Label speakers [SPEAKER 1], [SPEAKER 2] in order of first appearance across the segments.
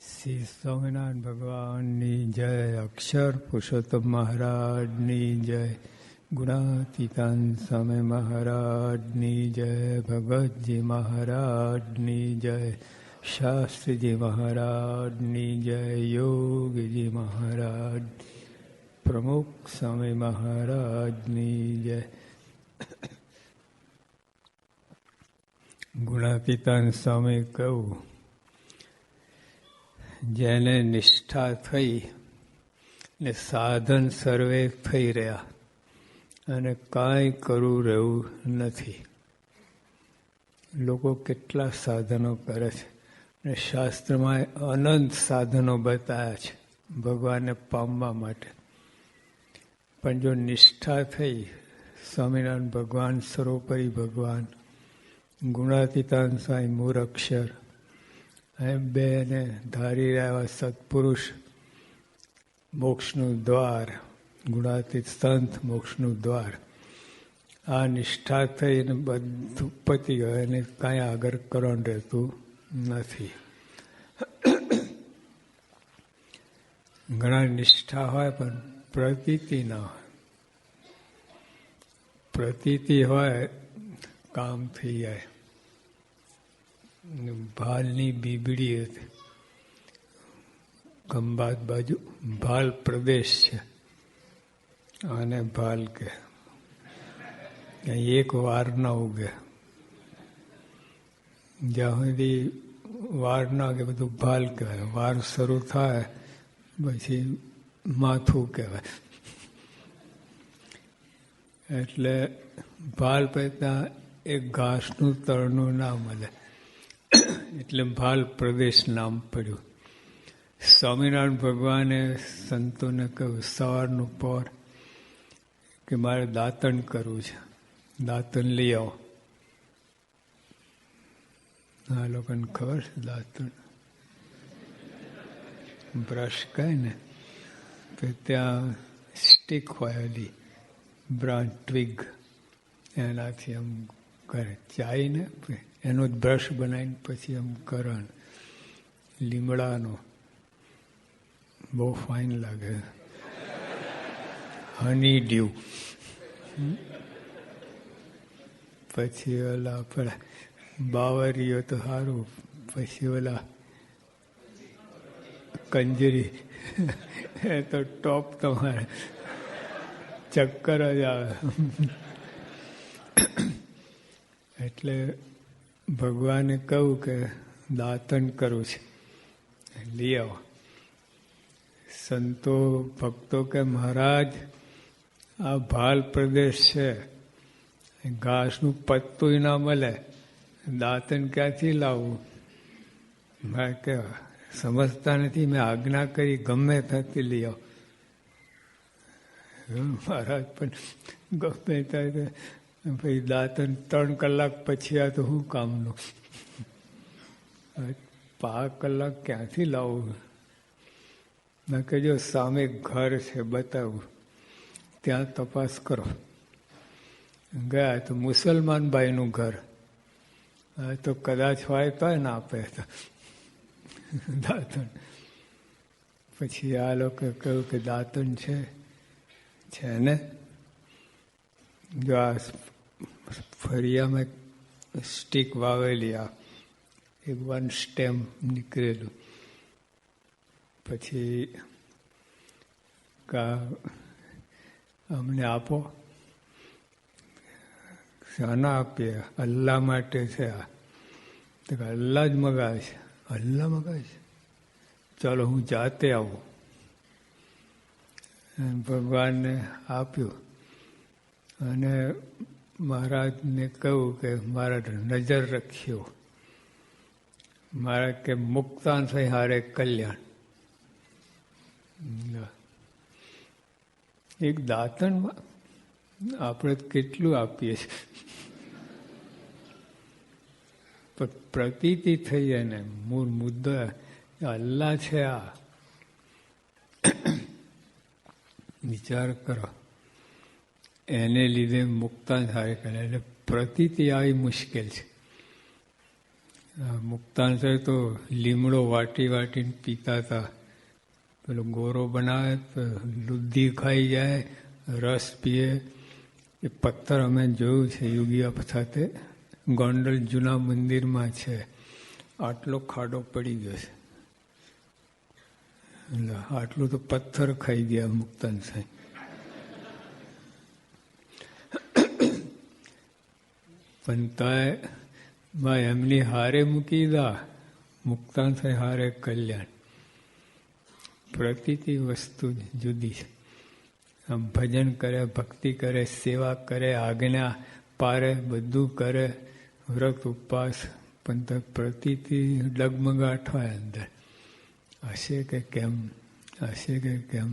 [SPEAKER 1] શ્રી સ્વામિનારાયણ ભગવાનની જય, અક્ષર પુરુષોત્તમ મહારાજની જય, ગુણાતીતાન સ્વામી મહારાજની જય, ભગવતજી મહારાજની જય, શાસ્ત્રીજી મહારાજની જય, યોગીજી મહારાજ, પ્રમુખ સ્વામી મહારાજની જય. ગુણાતીતાન સ્વામી કહું, જેને નિષ્ઠા થઈ ને સાધન સર્વે થઈ રહ્યા અને કાંઈ કરવું રહેવું નથી. લોકો કેટલા સાધનો કરે છે ને શાસ્ત્રમાં અનંત સાધનો બતાવ્યા છે ભગવાનને પામવા માટે. પણ જો નિષ્ઠા થઈ, સ્વામિનારાયણ ભગવાન, સર્વોપરી ભગવાન, ગુણાતીતાન સ્વામી મૂળાક્ષર, એમ બેને ધારી રહ્યા સત્પુરુષ, મોક્ષનું દ્વાર, ગુણાતીત સંત મોક્ષનું દ્વાર. આ નિષ્ઠા થઈને બધું પતી ગયું અને કાંઈ આગળ કરવાનું રહેતું નથી. ઘણા નિષ્ઠા હોય પણ પ્રતીતિ ના હોય. પ્રતીતિ હોય કામ થઈ જાય. ભાલની બીબડી હતી, ખંભાત બાજુ ભાલ પ્રદેશ છે અને ભાલ કે એક વાર ના ઉગે. જ્યાં સુધી વાર ના ઉગે બધું ભાલ કહેવાય. વાર શરૂ થાય પછી માથું કહેવાય. એટલે ભાલ પહેતા એક ઘાસનું તળનું ના મળે એટલે ભાલ પ્રદેશ નામ પડ્યું. સ્વામિનારાયણ ભગવાને સંતોને કહ્યું સવારનું પોર કે મારે દાંતણ કરવું છે, દાંતણ લઈ આવો. આ લોકોને ખબર છે દાંતણ બ્રશ કહે ને, તો ત્યાં સ્ટીક હોય ઓલી બ્રાન્ચ ટ્વિગ, એનાથી આમ કરે ચાઈને એનો જ બ્રશ બનાવીને પછી આમ કરણ લીમડાનો બહુ ફાઇન લાગે. હની ડ્યુ. પછી ઓલા આપણા બાવરીઓ તો સારું, પછી ઓલા કંજરી એ તો ટોપ તમારે ચક્કર જ આવે. એટલે ભગવાને કહ્યું કે દાંતણ કરવું છે, લઈ આવો. સંતો ભક્તો કે મહારાજ આ ભાલ પ્રદેશ છે, ઘાસનું પત્તું ના મળે, દાંતણ ક્યાંથી લાવવું? મેં કે સમજતા નથી, મેં આજ્ઞા કરી ગમે ત્યાંથી લઈ આવો. મહારાજ પણ ગમે ત્યાં ભાઈ દાંતણ 3 કલાક પછી આ તો શું કામનું? 5 કલાક ક્યાંથી લાવવું? મેં કહેજો સામે ઘર છે બતાવું, ત્યાં તપાસ કરો. ગયા તો મુસલમાન ભાઈનું ઘર, તો કદાચ હોય તો ના આપે તો દાંતણ. પછી આ લોકો કહ્યું કે દાંતણ છે ને, જો આ ફરિયામાં સ્ટીક વાવેલી, આ એક 1 સ્ટેમ નીકળેલું. પછી અમને આપો. શાના આપીએ? અલ્લાહ માટે છે આ. તો અલ્લાહ જ મગાવે છે. અલ્લાહ મગાવે છે, ચાલો હું જાતે આવું. ભગવાનને આપ્યું અને મહારાજને કહ્યું કે મારા નજર રખ્યો. મારા કે મુક્તાન થઈ હારે કલ્યાણ. એક દાંતણમાં આપણે કેટલું આપીએ છીએ, પણ પ્રતીતિ થઈ જાય ને. મૂળ મુદ્દો અલ્લાહ છે. આ વિચાર કરો, એને લીધે મુક્તા થાય કરે. એટલે પ્રતીતિ આવી મુશ્કેલ છે. મુક્તાંશ તો લીમડો વાટી વાટીને પીતા હતા. પેલો ગોરો બનાવે તો લુદ્ધી ખાઈ જાય, રસ પીએ. એ પથ્થર અમે જોયું છે યોગી સાથે ગોંડલ જૂના મંદિરમાં છે. આટલો ખાડો પડી ગયો છે, એટલે આટલું તો પથ્થર ખાઈ ગયા મુક્તાન સાહેબ. પણ તય એમની હારે મૂકી દા, મુક્તાન સાહેબ હારે કલ્યાણ. પ્રતીતિ વસ્તુ જુદી છે. આમ ભજન કરે, ભક્તિ કરે, સેવા કરે, આજ્ઞા પારે, બધું કરે, વ્રત ઉપવાસ, પણ પ્રતીતિ ડગમગાટ હોય અંદર. હશે કે કેમ, હશે કે કેમ,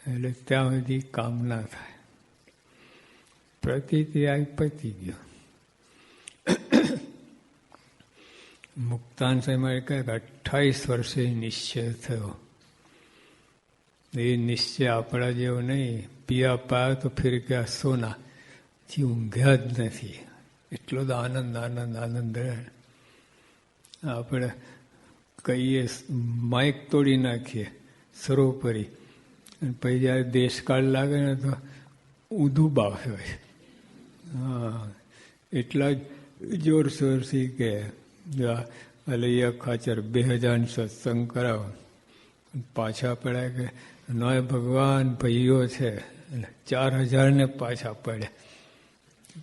[SPEAKER 1] એટલે ત્યાં સુધી કામ ના થાય. પ્રતીતિ આ પતી ગયો. મુક્તાન સમયે કહે 28 વર્ષે નિશ્ચય થયો. એ નિશ્ચય આપણા જેવો નહીં. પિયા પાયા તો ફિર ગયા સોના, જે ઊંઘ્યા જ નથી. એટલો જ આનંદ આનંદ આનંદ રહે. આપણે કહીએ માઇક તોડી નાખીએ સરોપરી, અને પછી જયારે દેશકાળ લાગે ને તો ઊંધું બાફે હોય. હા, એટલા જ જોરશોરથી કે અલૈયા ખાચર 2000 સત્સંગ કરાવો, પાછા પડ્યા કે નોય ભગવાન ભાઈઓ છે, 4000 ને પાછા પડ્યા.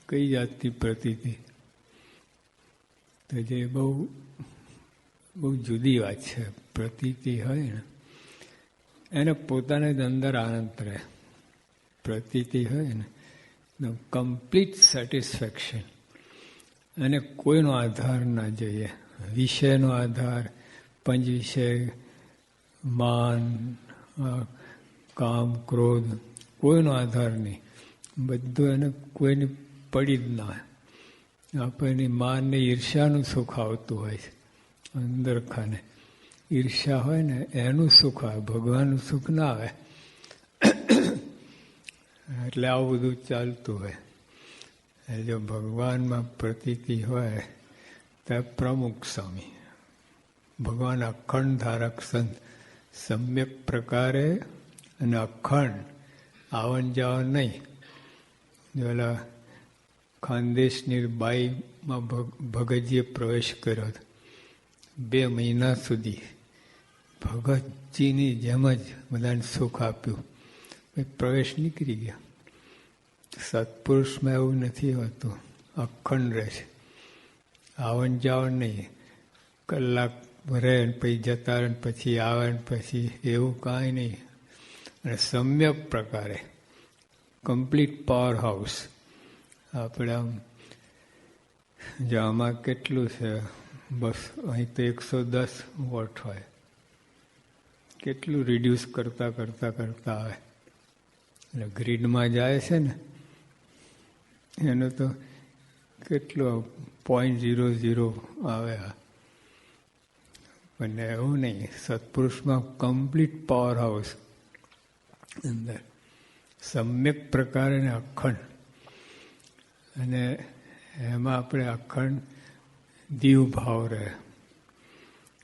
[SPEAKER 1] કઈ જાતની પ્રતીતિ! તો જે બહુ જુદી વાત છે. પ્રતીતિ હોય ને એને પોતાને જ અંદર આનંદ રહે. પ્રતીતિ હોય ને કમ્પ્લીટ સેટિસ્ફેક્શન. અને કોઈનો આધાર ના જોઈએ. વિષયનો આધાર, પંચ વિષય, માન, કામ, ક્રોધ, કોઈનો આધાર નહીં. બધું એને કોઈની પડી જ ના. આપણને માનને ઈર્ષ્યાનું સુખ આવતું હોય છે અંદર ખાને. ઈર્ષ્યા હોય ને એનું સુખ આવે, ભગવાનનું સુખ ના આવે. એટલે આવું બધું ચાલતું હોય. જો ભગવાનમાં પ્રતીતિ હોય તો પ્રમુખ સ્વામી ભગવાન અખંડ ધારક સંત સમ્યક પ્રકારે અને અખંડ આવન જાવન નહીં. જોલા ખાનદેશની બાઈમાં ભગતજીએ પ્રવેશ કર્યો હતો. 2 મહિના સુધી ભગતજીની જેમ જ બધાને સુખ આપ્યું. પ્રવેશ નીકળી ગયા. સત્પુરુષમાં એવું નથી હોતું, અખંડ રહે છે. આવન જાવન નહીં. કલાક રહે પછી જતા રહે, પછી આવે પછી એવું કાંઈ નહીં. અને સમ્યક પ્રકારે કમ્પ્લીટ પાવર હાઉસ. આપણે આમ જો આમાં કેટલું છે, બસ અહીં તો 110 વોટ હોય. કેટલું રિડ્યુસ કરતા કરતા કરતા આવે. એટલે ગ્રીડમાં જાય છે ને એનો તો કેટલો 0.00 આવે. પણ એવું નહીં. સત્પુરુષમાં કમ્પ્લીટ પાવર હાઉસ અંદર સમ્યક પ્રકારે અખંડ. અને એમાં આપણે અખંડ દીવ ભાવ રહે,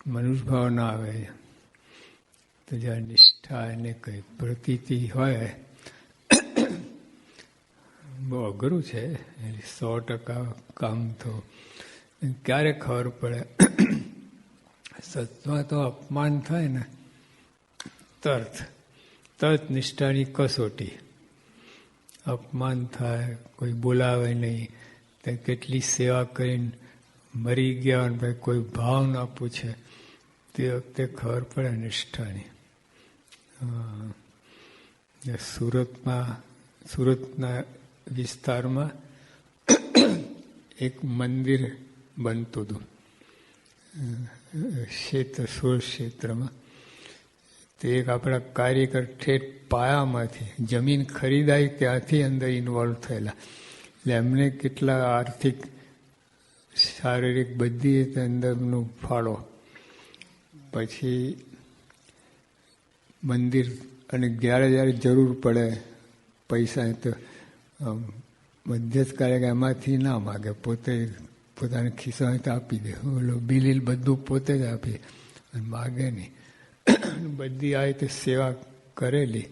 [SPEAKER 1] મનુષ્ય ભાવ ના આવે. તો જ્યાં નિષ્ઠા એને કઈ પ્રતીતિ હોય, બહુ અઘરું છે. 100% કામ તો ક્યારે ખબર પડે. સત્સંગમાં તો અપમાન થાય ને તરત નિષ્ઠાની કસોટી. અપમાન થાય, કોઈ બોલાવે નહીં, તે કેટલી સેવા કરીને મરી ગયા અને ભાઈ કોઈ ભાવ ના પૂછે, તે વખતે ખબર પડે નિષ્ઠાની. સુરતના વિસ્તારમાં એક મંદિર બનતું હતું સુરત ક્ષેત્રમાં. તે એક આપણા કાર્યકર ઠેઠ પાયામાંથી જમીન ખરીદાઈ ત્યાંથી અંદર ઇન્વોલ્વ થયેલા. એટલે એમને કેટલા આર્થિક, શારીરિક બધી અંદરનો ફાળો. પછી મંદિર અને જ્યારે જરૂર પડે પૈસા તો મધ્યસ્થ કાર્યકર એમાંથી ના માગે, પોતે પોતાના ખિસ્સામાં તો આપી દે. ઓલો બિલીલ બધું પોતે જ આપે અને માગે નહીં. બધી આ રીતે સેવા કરેલી.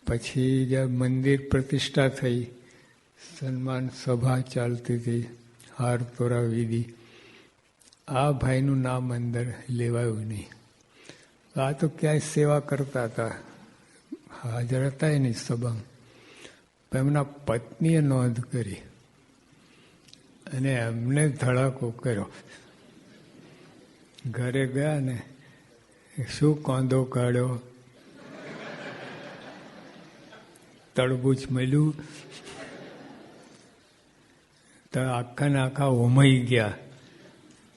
[SPEAKER 1] પછી જ્યાં મંદિર પ્રતિષ્ઠા થઈ, સન્માન સભા ચાલતી હતી, હાર તોરા વિધિ, આ ભાઈનું નામ અંદર લેવાયું નહીં. આ તો ક્યાંય સેવા કરતા હતા, હાજર હતા એની સભામાં. એમના પત્નીએ નોંધ કરી અને એમને ધડાકો કર્યો. ઘરે ગયા ને શું કોંદો કાઢ્યો, તળબૂચ મળ્યું, તો આખા ને આખા હોમાઈ ગયા.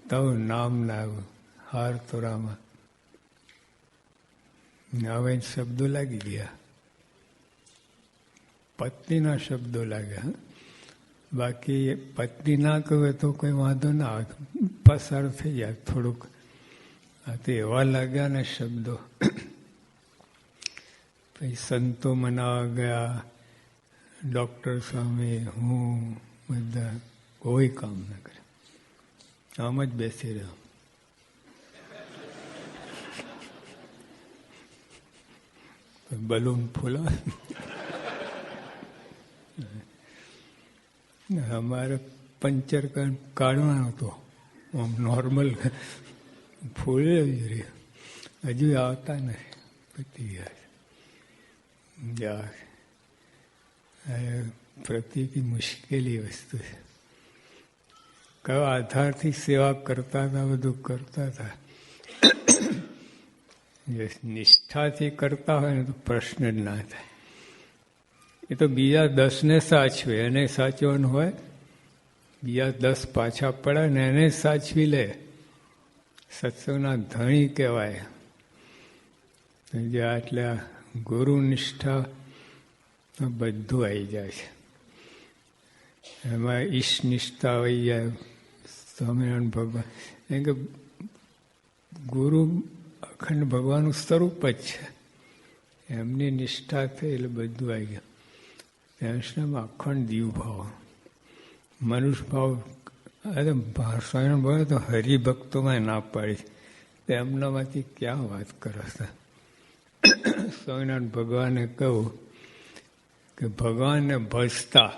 [SPEAKER 1] તો નામ ના આવ્યું હાર તોરામાં. હવે શબ્દો લાગી ગયા, પત્નીના શબ્દો લાગ્યા. બાકી પત્ની ના કહે તો કોઈ વાંધો ના આવે, પસાર થઈ જાય થોડુંક. આ તો એવા લાગ્યા ને શબ્દો. પછી સંતો મનાવા ગયા, ડૉક્ટર સામે, હું, બધા કોઈ કામ ના કરે, આમ જ બેસી રહ્યો. બલૂન ફૂલા. અમારે પંચર કાઢવાનો હતો, આમ નોર્મલ ફૂલ જ રહ્યું, હજુ આવતા નથી. પતી ગયા. પ્રતિથી મુશ્કેલી વસ્તુ છે. કયો આધારથી સેવા કરતા હતા, બધું કરતા હતા. જે નિષ્ઠાથી કરતા હોય ને તો પ્રશ્ન જ ના થાય. એ તો બીજા 10ને સાચવે, એને સાચવવાનું હોય, બીજા 10 પાછા પડે ને એને સાચવી લે. સત્સંગના ધણી કહેવાય. જે આટલા ગુરુ નિષ્ઠા બધું આવી જાય છે. એમાં ઈશ નિષ્ઠા આવી જાય. સ્વામિનારાયણ ભગવાન એમ કે ગુરુ અખંડ ભગવાનનું સ્વરૂપ જ છે. એમની નિષ્ઠા થઈ એટલે બધું આવી ગયું. ત્યાં અખંડ દીવ ભાવ, મનુષ્ય ભાવ. અરે સ્વામિનારાયણ ભગવાન તો હરિભક્તોમાં ના પાડી, એમનામાંથી ક્યાં વાત કરે છે. સ્વામિનારાયણ ભગવાને કહ્યું કે ભગવાનને ભજતા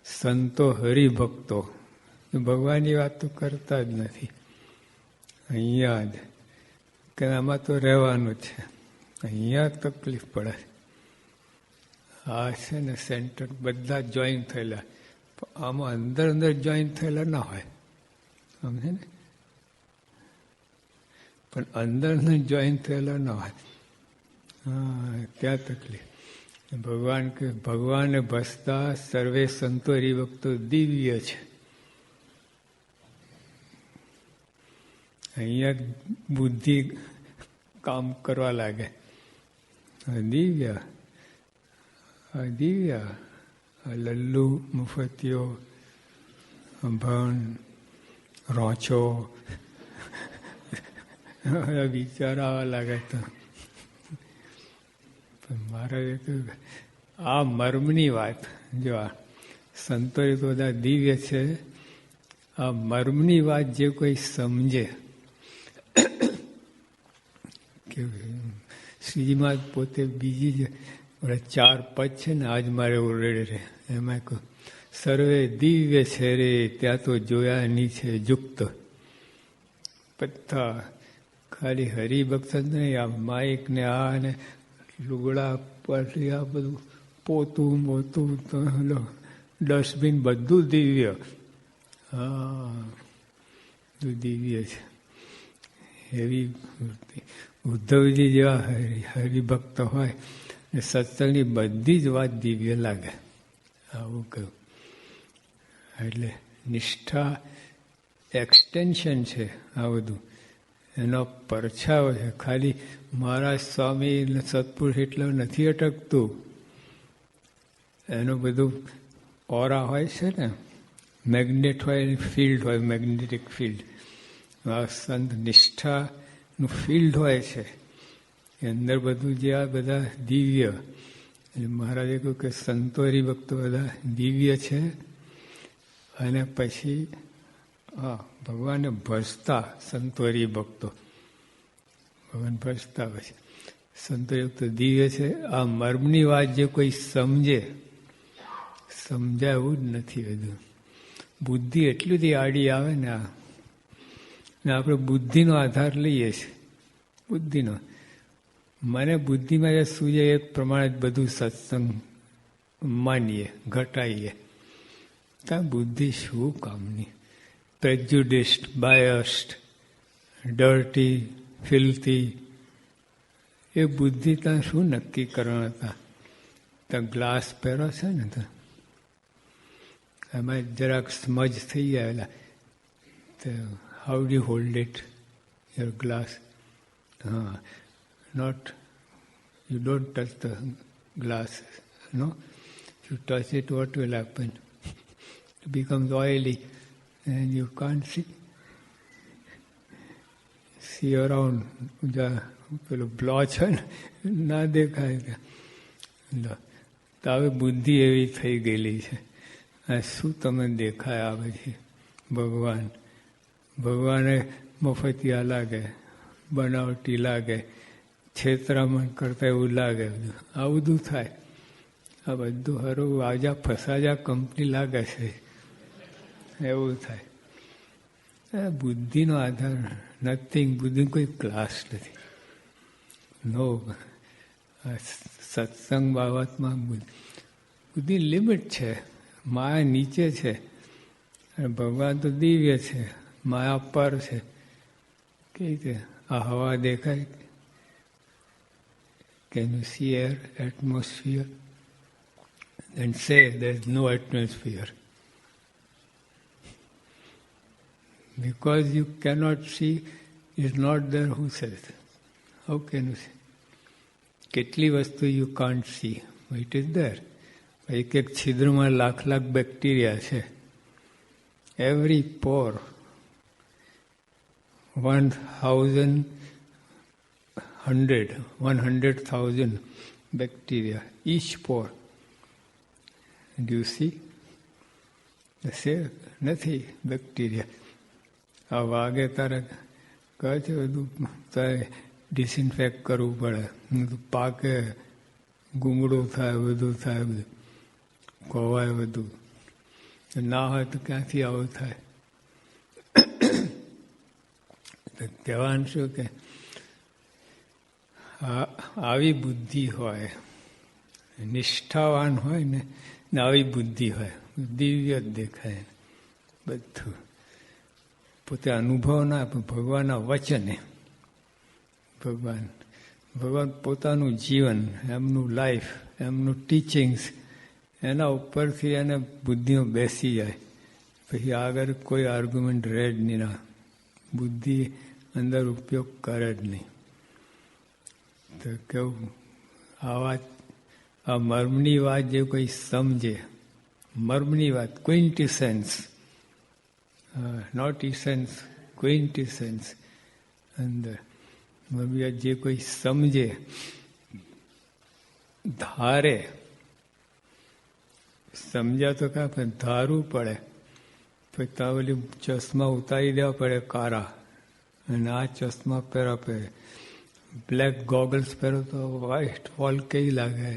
[SPEAKER 1] સંતો હરિભક્તો ભગવાનની વાત તો કરતા જ નથી. અહીંયા જ કે આમાં તો રહેવાનું છે, અહીંયા તકલીફ પડે. આ છે ને સેન્ટર બધા જોઈન થયેલા, આમાં અંદર અંદર જોઈન થયેલા ના હોય, સમજે ને. પણ અંદર જોઈન થયેલા ના હોય. હા, ત્યાં તકલીફ. ભગવાન કે ભગવાનને ભસતા સર્વે સંતો હરિભક્તો દિવ્ય છે. અહીંયા બુદ્ધિ કામ કરવા લાગે. દિવ્ય દિવ્ય લલ્લુ મુફતિયો ભણ રોચો વિચાર આવવા લાગે. તો મારા આ મર્મની વાત, જો આ સંતો તો બધા દિવ્ય છે, આ મર્મની વાત જે કોઈ સમજે. કે શ્રીજીમાં પોતે બીજી જ 4 પદ છે ને, આજ મારે ઓરડે રહે, એમાં કહું સર્વે દિવ્ય છે રે ત્યાં તો જોયાની છે યુક્ત. બધા ખાલી હરિભક્ત જ નહીં, આ માઇક ને આ ને લુગડા પાટલી આ બધું પોતું મોતું ડસ્ટબિન બધું દિવ્ય. હા, બધું દિવ્ય છે. એવી ઉદ્ધવજી જેવા હરિભક્ત હોય ને સત્સંગની બધી જ વાત દિવ્ય લાગે. આવું કહ્યું. એટલે નિષ્ઠા એક્સટેન્શન છે આ બધું, એનો પરછાવો છે. ખાલી મહારાજ સ્વામી સત્પુરુષ એટલે નથી અટકતું. એનું બધું ઓરા હોય છે ને, મેગ્નેટ હોય, ફિલ્ડ હોય, મેગ્નેટિક ફિલ્ડ. આ સંત નિષ્ઠાનું ફિલ્ડ હોય છે, એ અંદર બધું જે આ બધા દિવ્ય. એટલે મહારાજે કહ્યું કે સંતો હરિભક્તો બધા દિવ્ય છે. અને પછી ભગવાનને ભજતા સંતોરી ભક્તો, ભગવાન ભજતા પછી સંતોરી ભક્તો દિવ્ય છે. આ મર્મની વાત જે કોઈ સમજે, સમજાય એવું જ નથી બધું. બુદ્ધિ એટલી બધી આડી આવે ને આપણે બુદ્ધિનો આધાર લઈએ છીએ, બુદ્ધિનો. મને બુદ્ધિમાં જે સૂજે એ પ્રમાણે જ બધું સત્સંગ માનીએ, ઘટાઈએ. ત્યાં બુદ્ધિ શું કામની? પ્રેજ્યુડિસ્ડ, બાયસ્ડ, ડર્ટી, ફિલ્થી, એ બુદ્ધિ ત્યાં શું નક્કી કરવાના હતા? ત્યાં ગ્લાસ પહેરો છે ને, તો એમાં જરાક સ્મજ થઈ ગયેલા, તો how do hold it, your glass? Not, you don't touch the glass, no? If you touch it, what will happen? It becomes oily and you can't see around. પેલો બ્લોચ હોય ને, ના દેખાય. તો હવે બુદ્ધિ એવી થઈ ગયેલી છે. આ શું તમે દેખાય આવે છે? ભગવાન, ભગવાને મફતિયા લાગે, બનાવટી લાગે, છેતરામણ કરતા એવું લાગે. બધું આ બધું થાય. આ બધું હરું આજા ફસાજા કંપની લાગે છે, એવું થાય. બુદ્ધિનો આધાર નથિંગ. બુદ્ધિ કોઈ ક્લાસ નથી. નો, સત્સંગ બાબતમાં બુદ્ધિ લિમિટ છે. માયા નીચે છે અને ભગવાન તો દિવ્ય છે, માયા પર છે. કેવી રીતે આ હવા દેખાય? Can you see air, atmosphere? And say there is no atmosphere. Because you cannot see, is not there, who says? How can you see? કેટલી વસ્તુ you can't see, it is there. એક એક છિદ્રમાં લાખ લાખ બેક્ટેરિયા છે. Every pore, 100,000 bacteria, each pore. Do you see? નથી bacteria. આ વાગે તારે કહે છે બધું તારે ડિસઇન્ફેક્ટ કરવું પડે, બધું પાકે, ગુંગળું થાય, બધું થાય, બધું કોવાય, બધું ના હોય તો ક્યાંથી આવું થાય? કહેવાનું શું કે આવી બુદ્ધિ હોય, નિષ્ઠાવાન હોય ને આવી બુદ્ધિ હોય, દિવ્ય જ દેખાય બધું. પોતે અનુભવ ના, પણ ભગવાનના વચને, ભગવાન પોતાનું જીવન, એમનું લાઈફ, એમનું ટીચિંગ્સ, એના ઉપરથી એને બુદ્ધિઓ બેસી જાય. પછી આગળ કોઈ આર્ગ્યુમેન્ટ રહે જ નહીં. ના, બુદ્ધિ અંદર ઉપયોગ કરે જ નહીં. તો કેવું આ મર્મની વાત જે કોઈ સમજે, મર્મની વાત, ક્વિન્ટિસેન્સ, નોટ ઇસેન્સ, ક્વિન્ટિસેન્સ અંદર મર્મની જે કોઈ સમજે, ધારે, સમજ્યા તો કાં પણ ધારવું પડે. પછી ત્યાં ઓલી ચશ્મા ઉતારી દેવા પડે કારા, અને આ ચશ્મા પહેરે, બ્લેક ગોગલ્સ પહેરો તો વ્હાઇટ વોલ કેવી લાગે?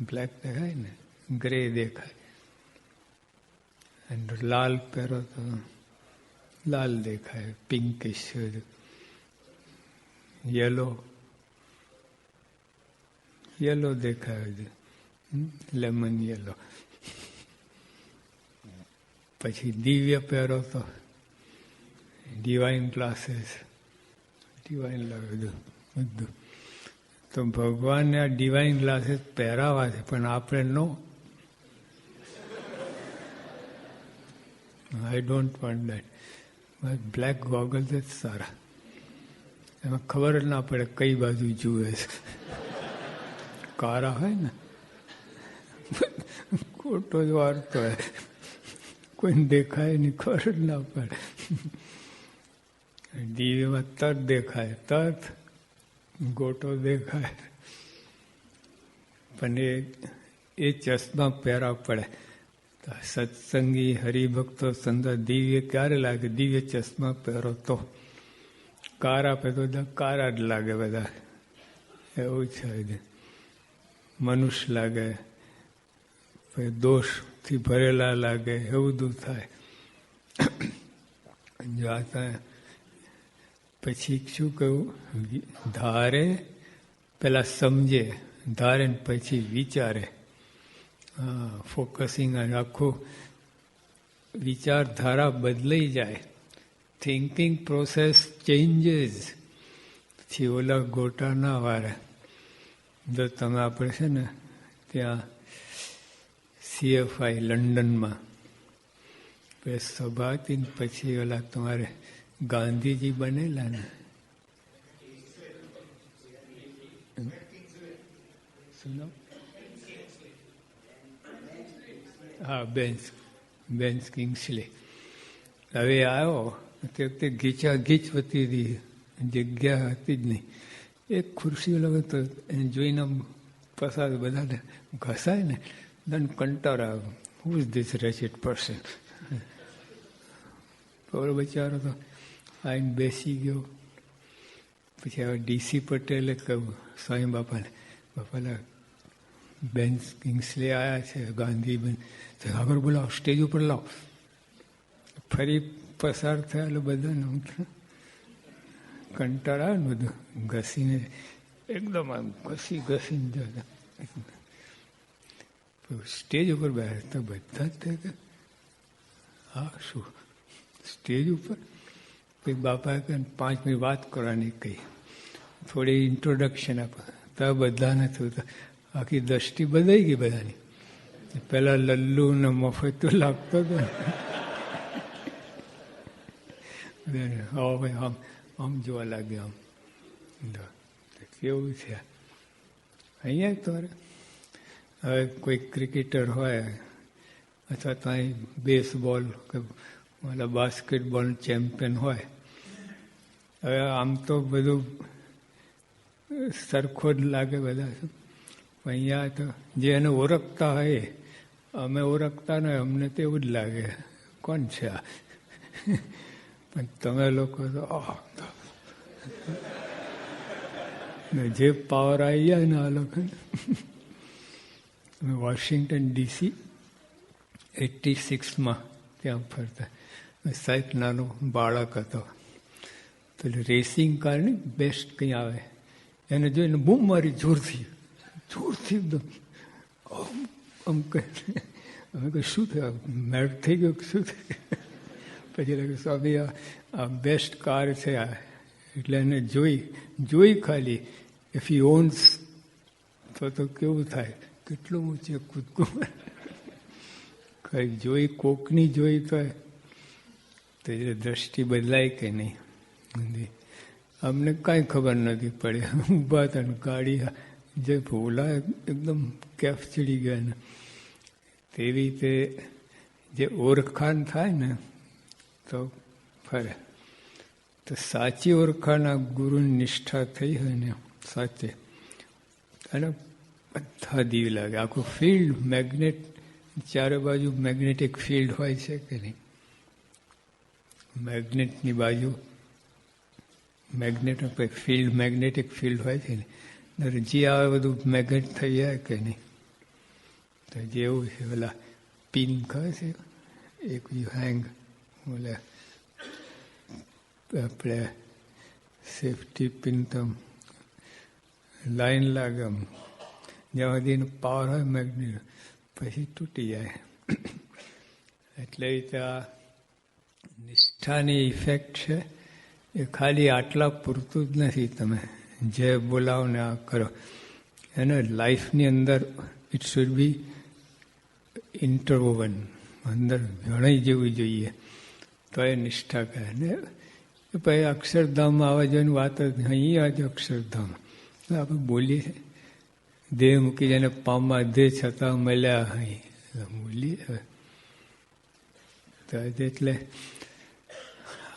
[SPEAKER 1] બ્લેક દેખાય ને, ગ્રે દેખાય. અને લાલ પહેરો તો લાલ દેખાય, પિંકિશ. યલો દેખાય, લેમન યલો. પછી દિવ્ય પહેરો તો ડિવાઇન ક્લાસીસ, ડિવાઇન લાગે બધું. તો ભગવાનને આ ડિવાઇન ક્લાસીસ પહેરાવા છે, પણ આપણે no. I don't want that. Black goggles જ સારા. એમાં ખબર જ ના પડે કઈ બાજુ જુએ છે. કારા હોય ને, ખોટો જ વારતો હોય, કોઈને દેખાય નહીં, ખબર જ ના પડે. દિવ્યમાં તરત દેખાય, તરત ગોટો દેખાય. પણ એ ચશ્મા પહેરવા પડે. સત્સંગી હરિભક્તો સંતો દિવ્ય ક્યારે લાગે? દિવ્ય ચશ્મા પહેરો તો. કારા પહેરો તો કારા જ લાગે બધા, એવું છે. મનુષ્ય લાગે, પછી દોષથી ભરેલા લાગે, એવું બધું થાય. જો આ પછી શું કહ્યું? ધારે પેલા સમજે, ધારે પછી વિચારે. ફોકસિંગ આખું વિચારધારા બદલાઈ જાય. Thinking process changes. પછી ઓલા ગોટા ના વારે. જો તમે આપણે છે ને ત્યાં CFI લંડનમાં સભા હતી ને પછી ઓલા તમારે ગાંધીજી બનેલા ને, હા બેન્સ કિંગ્સલે. હવે આવ્યો તે વખતે ગીચા ગીચ વતી હતી, જગ્યા હતી જ નહીં. એક ખુરશી લગે તો એને જોઈને પસાર બધાને ઘસાય ને then કંટાળો આવે. Who is this wretched person? ઓલો બચારો તો આવીને બેસી ગયો. પછી હવે DC પટેલે કહ્યું સ્વામી બાપાને, બાપાલા બેન્સ કિંગ્સલે આવ્યા છે, ગાંધીબેન, આગળ બોલાવો, સ્ટેજ ઉપર લાવો. ફરી પસાર થયા બધાને કંટાળા ને બધું ઘસીને એકદમ આમ ઘસીને જતા. સ્ટેજ ઉપર બેઠા તો બધા જ થાય કે હા શું સ્ટેજ ઉપર? પછી બાપાએ કહે 5 મિનિટ વાત કરવાની કહી, થોડી ઇન્ટ્રોડક્શન આપે તો બધાને થયું. આખી દ્રષ્ટિ બદલાઈ ગઈ બધાની. પેલા લલ્લુ ને મફત તો લાગતો હતો. ભાઈ આમ જોવા લાગે. આમ કેવું છે અહીંયા તો. હવે કોઈ ક્રિકેટર હોય અથવા તો અહીં બેસબોલ કે બાસ્કેટબોલ ચેમ્પિયન હોય, હવે આમ તો બધું સરખો જ લાગે બધા. અહીંયા તો જે એને ઓળખતા હોય, અમે ઓળખતા ને અમને તો એવું જ લાગે કોણ છે આ. પણ તમે લોકો તો જે પાવર આવી જાય ને આ લોકો. વોશિંગ્ટન DC 86માં ત્યાં ફરતા. સાહેબ નાનો બાળક હતો, તો રેસિંગ કારની બેસ્ટ કંઈ આવે એને જોઈને બૂમ મારી જોરથી એકદમ આમ કહે. અમે કહે શું થયું? મેટ થઈ ગયો શું થયું? પછી લાગે સ્વામી આ બેસ્ટ કાર છે આ. એટલે એને જોઈ ખાલી ઇફ હી ઓન્સ તો કેવું થાય, કેટલું ઊંચે કૂદકું. કઈ જોઈ કોકની જોઈ તો દ્રષ્ટિ બદલાય કે નહીં. અમને કાંઈ ખબર નથી પડી. ઊભા હતા ને ગાડી જે ભોલા એકદમ કેફ ચડી ગયા ને. તેવી રીતે જે ઓળખાણ થાય ને તો ફરે. તો સાચી ઓળખાણ આ ગુરુની નિષ્ઠા થઈ હોય ને સાચે, અને બધા દિવ્ય લાગે. આખું ફિલ્ડ મેગ્નેટ, ચારે બાજુ મેગ્નેટિક ફિલ્ડ હોય છે કે નહીં? મેગ્નેટની બાજુ ફિલ્ડ, મેગ્નેટિક ફિલ્ડ હોય છે ને, જે આવે બધું મેગ્નેટ થઈ જાય કે નહીં? તો જેવું છે ઓલા પિન કહે છે એક હેંગ, ઓલા આપણે સેફટી પિન તો લાઈન લાગે આમ, જ્યાં સુધીનો પાવર હોય મેગ્નેટ, પછી તૂટી જાય. એટલે આ નિષ્ઠાની ઇફેક્ટ છે એ ખાલી આટલા પૂરતું જ નથી. તમે જે બોલાવો ને આ કરો, એને લાઈફની અંદર ઇટ શુડ બી ઇન્ટરવોવન, અંદર ભણાઈ જેવું જોઈએ તો એ નિષ્ઠા કહે. ને પછી અક્ષરધામમાં આવવા જવાની વાત જ અહીંયા જ અક્ષરધામ આપણે બોલીએ, દેહ મૂકી જાય પામવા દેહ છતાં મળ્યા અહીં બોલીએ. તો એટલે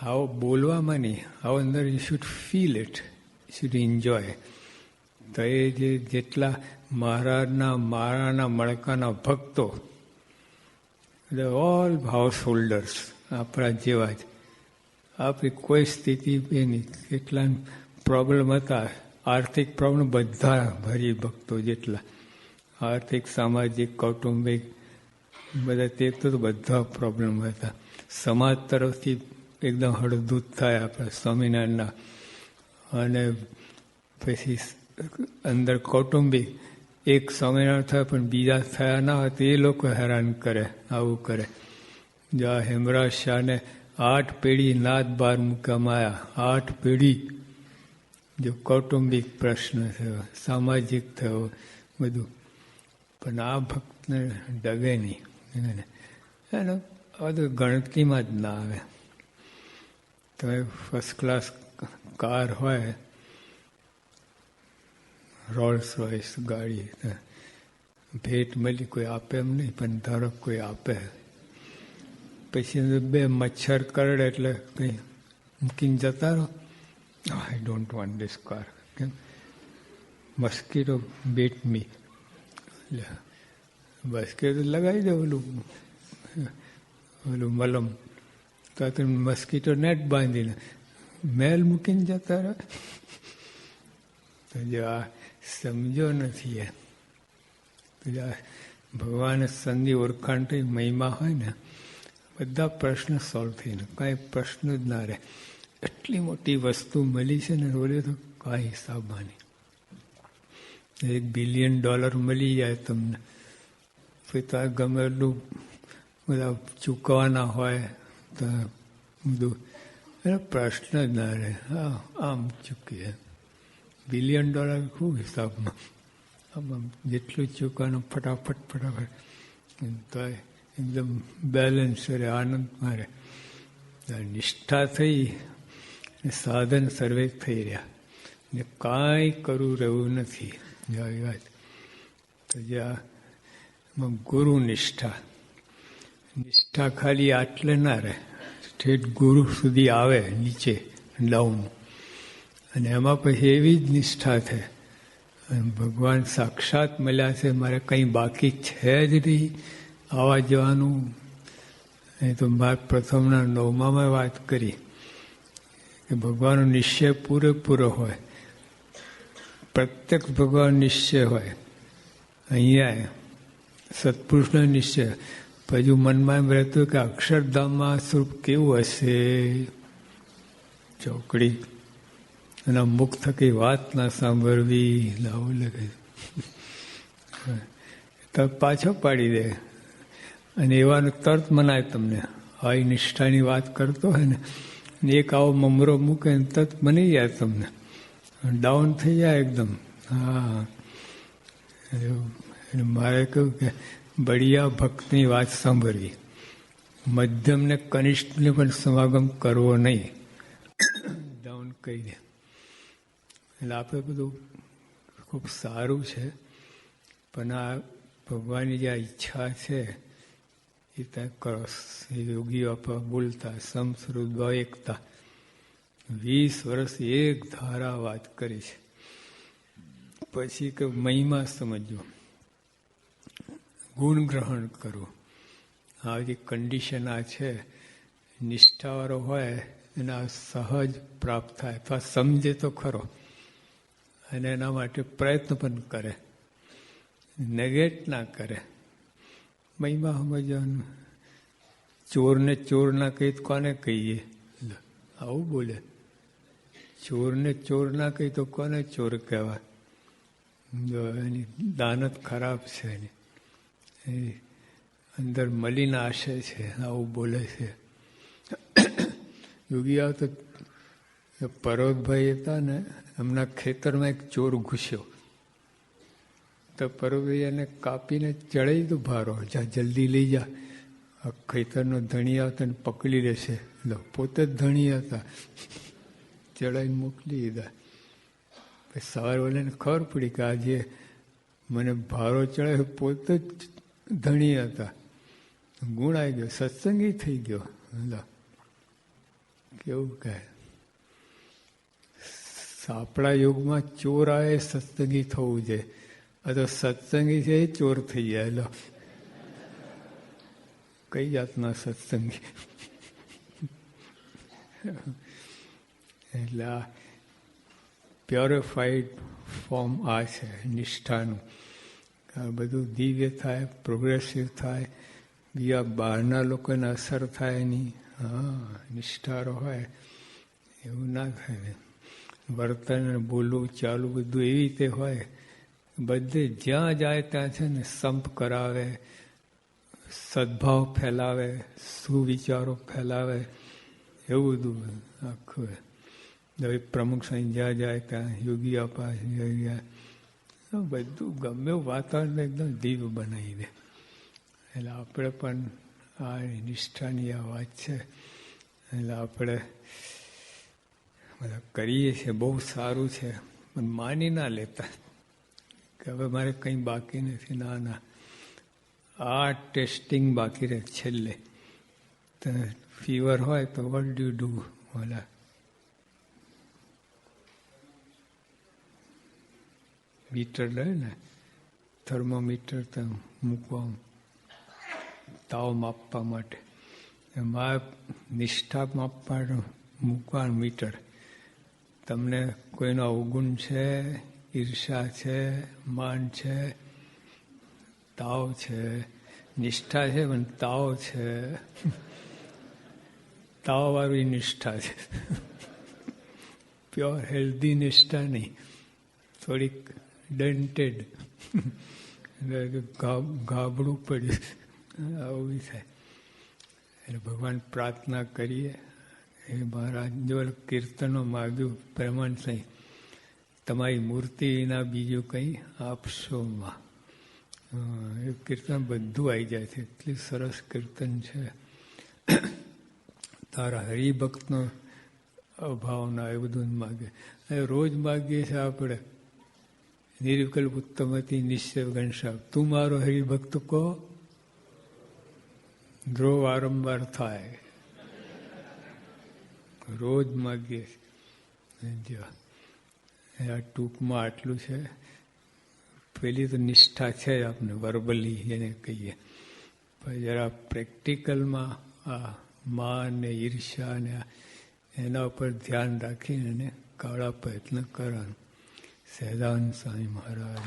[SPEAKER 1] આવો બોલવામાં નહીં, આવો અંદર you should feel it, should enjoy. તો એ જેટલા મારાના મણકાના ભક્તો ઓલ હાઉસ હોલ્ડર્સ આપણા જેવા જ. આપણી કોઈ સ્થિતિ એ નહીં. કેટલા પ્રોબ્લેમ હતા, આર્થિક પ્રોબ્લેમ બધા હરિભક્તો જેટલા, આર્થિક, સામાજિક, કૌટુંબિક બધા તે તો બધા પ્રોબ્લેમ હતા. સમાજ તરફથી એકદમ હળદૂત થાય આપણા સ્વામિનારાયણના, અને પછી અંદર કૌટુંબિક એક સ્વામિનારાયણ થાય પણ બીજા થયા ના હોય તો એ લોકો હેરાન કરે, આવું કરે. જો આ હેમરાજ શાહને 8 પેઢી નાદ બહાર મૂકવામાં આવ્યા. 8 પેઢી. જો કૌટુંબિક પ્રશ્ન થયો, સામાજિક થયો, બધું. પણ આ ભક્તને ડગે નહીં. એને બધું ગણતરીમાં જ ના આવે. તો ફર્સ્ટ ક્લાસ કાર હોય, રોલ્સ રોયસ ગાડી, ભેટ મળી, કોઈ આપે એમ નહીં, પણ ધારો કોઈ આપે, પછી 2 મચ્છર કરડે એટલે કંઈ મૂકીને જતા રહો. આઈ ડોન્ટ વોન્ટ ધીસ કાર. કેમ? મસ્કીટો બીટ મી. એટલે બસ કે લગાવી દે ઓલું મલમ, તો તમે મસ્કીટો નેટ બાંધીને મેલ મૂકીને જતા રહે. તો જો આ સમજો નથી એ. તો ભગવાને સંધિ ઓળખાણ થઈ મહિમા હોય ને, બધા પ્રશ્ન સોલ્વ થઈને કાંઈ પ્રશ્ન જ ના રહે. એટલી મોટી વસ્તુ મળી છે ને, બોલે તો કાંઈ હિસાબમાં નહીં. $1 બિલિયન મળી જાય તમને, પછી તો ગમે એટલું બધા ચૂકવાના હોય તો બધું એનો પ્રશ્ન જ ના રહે. હા, આમ ચૂકીએ. $1 બિલિયન ખૂબ હિસાબમાં. આમ જેટલું ચૂકવાનું ફટાફટ તો એકદમ બેલેન્સ રહે, આનંદમાં રહે. નિષ્ઠા થઈ, સાધન સર્વે થઈ રહ્યા ને કાંઈ કરવું રહેવું નથી. આવી વાત. તો જ્યાં ગુરુ નિષ્ઠા, નિષ્ઠા ખાલી આટલે ના રહે, ઠેઠ ગુરુ સુધી આવે, નીચે ડાઉન. અને એમાં પછી એવી જ નિષ્ઠા થાય, ભગવાન સાક્ષાત મળ્યા છે, મારે કંઈ બાકી છે જ નહીં આવવા જવાનું. એ તો મારે પ્રથમના 9માં વાત કરી કે ભગવાનનો નિશ્ચય પૂરેપૂરો હોય, પ્રત્યક્ષ ભગવાન નિશ્ચય હોય. અહીંયા સત્પુરુષનો નિશ્ચય. પછી મનમાં એમ રહેતું કે અક્ષરધામમાં સ્વરૂપ કેવું હશે, ચોકડી, એના મુખ થકી વાત ના સાંભળવી, લાવું લગે તો પાછો પાડી દે. અને એવાનું તરત મનાય તમને. આવી નિષ્ઠાની વાત કરતો હોય ને, એક આવો મમરો મૂકે ને તરત મની જાય તમને, ડાઉન થઈ જાય એકદમ. હા, મારે કહ્યું કે બળિયા ભક્તની વાત સાંભળવી, મધ્યમને કનિષ્ઠને પણ સમાગમ કરવો નહીં. ડાઉન કહી દે. એટલે આપણે બધું ખૂબ સારું છે, પણ આ ભગવાનની જે ઈચ્છા છે એ ત્યાં કરો. યોગીઓ આપણા બોલતા સમસ્વરૂપ એકતા 20 વર્ષ એક ધારા વાત કરી છે. પછી કે મહિમા સમજવો, ગુણ ગ્રહણ કરવું. આ બધી કન્ડિશન આ છે, નિષ્ઠાવાળો હોય એના સહજ પ્રાપ્ત થાય, અથવા સમજે તો ખરો અને એના માટે પ્રયત્ન પણ કરે, નેગેટ ના કરે. મહિમા સમજવાનું. ચોરને ચોર ના કહી તો કોને કહીએ? આવું બોલે. ચોરને ચોર ના કહી તો કોને ચોર કહેવાય? એની દાનત ખરાબ છે, એની અંદર મલિન આશય છે, આવું બોલે છે. યોગી તો પર્વતભાઈ હતા ને, એમના ખેતરમાં એક ચોર ઘૂસ્યો, તો પર્વતભાઈ એને કાપીને ચડાવી દીધું ભારો, જા જલ્દી લઈ જા, ખેતરનો ધણી આવતા ને પકડી લેશે. પોતે જ ધણી હતા, ચડાવીને મોકલી દીધા. પછી સવારે ઓલાને ખબર પડી કે આજે મને ભારો ચડાવ્યો, પોતે જ ધણી હતા. ગુણ આવી ગયો, સત્સંગી થઈ ગયો. કેવું કહે, આપણા યુગમાં ચોર આવે સત્સંગી થવું છે, આ તો સત્સંગી છે એ ચોર થઈ જાય. કઈ જાતના સત્સંગી. એટલે આ પ્યોરિફાઈડ ફોર્મ આ છે નિષ્ઠાનું. આ બધું દિવ્ય થાય, પ્રોગ્રેસિવ થાય, બીજા બહારના લોકોને અસર થાય નહીં. હા, નિષ્ઠારો હોય એવું ના થાય. વર્તન બોલવું ચાલવું બધું એવી રીતે હોય, બધે જ્યાં જાય ત્યાં છે ને સંપ કરાવે, સદભાવ ફેલાવે, સુવિચારો ફેલાવે, એવું બધું આખું. હવે પ્રમુખ સાંઈ જ્યાં જાય ત્યાં યોગી આપા બધું ગમે એવું વાતાવરણ એકદમ દિવ્ય બનાવી દે. એટલે આપણે પણ આ નિષ્ઠાની આ વાત છે. એટલે આપણે બધા કરીએ છીએ, બહુ સારું છે, પણ માની ના લેતા કે હવે મારે કંઈ બાકી નથી. ના ના, આ ટેસ્ટિંગ બાકી રહે છેલ્લે. તો ફીવર હોય તો વોટ ડુ ડુ? ઓલા મીટર લે ને, થર્મોમીટર તો મૂકવા, તાવ માપવા માટે. એમાં નિષ્ઠા માપવાનું મૂકવાનું મીટર. તમને કોઈનો અવગુણ છે, ઈર્ષા છે, માન છે, તાવ છે, નિષ્ઠા છે પણ તાવ છે, તાવવાળી નિષ્ઠા છે. પ્યોર હેલ્ધી નિષ્ઠા નહીં, થોડીક ડેન્ટેડ, ગાબડું પડ્યું, આવું થાય. એટલે ભગવાન પ્રાર્થના કરીએ. એ મહારાજ જો કીર્તનો માગ્યું પ્રમાણ થઈ, તમારી મૂર્તિ વિના બીજું કંઈ આપશો માં. એ કીર્તન બધું આવી જાય છે, એટલી સરસ કીર્તન છે. તારા હરિભક્તનો અભાવ ના, એ બધું માગે. રોજ માગીએ છીએ આપણે, નિર્વિકલ્પ ઉત્તમતી નિશ્ચય ઘનશ્યામ, તું મારો હરિભક્ત કહો, ધ્રુવ વારંવાર થાય. રોજ માગીએ છીએ. આ ટૂંકમાં આટલું છે. પેલી તો નિષ્ઠા છે આપને વર્બલી એને કહીએ, પણ જરા પ્રેક્ટિકલમાં આ માન ને ઈર્ષા ને એના ઉપર ધ્યાન રાખીને એને કાળા પ્રયત્ન કરવાનું. સહેજાનંદ સ્વામી મહારાજ.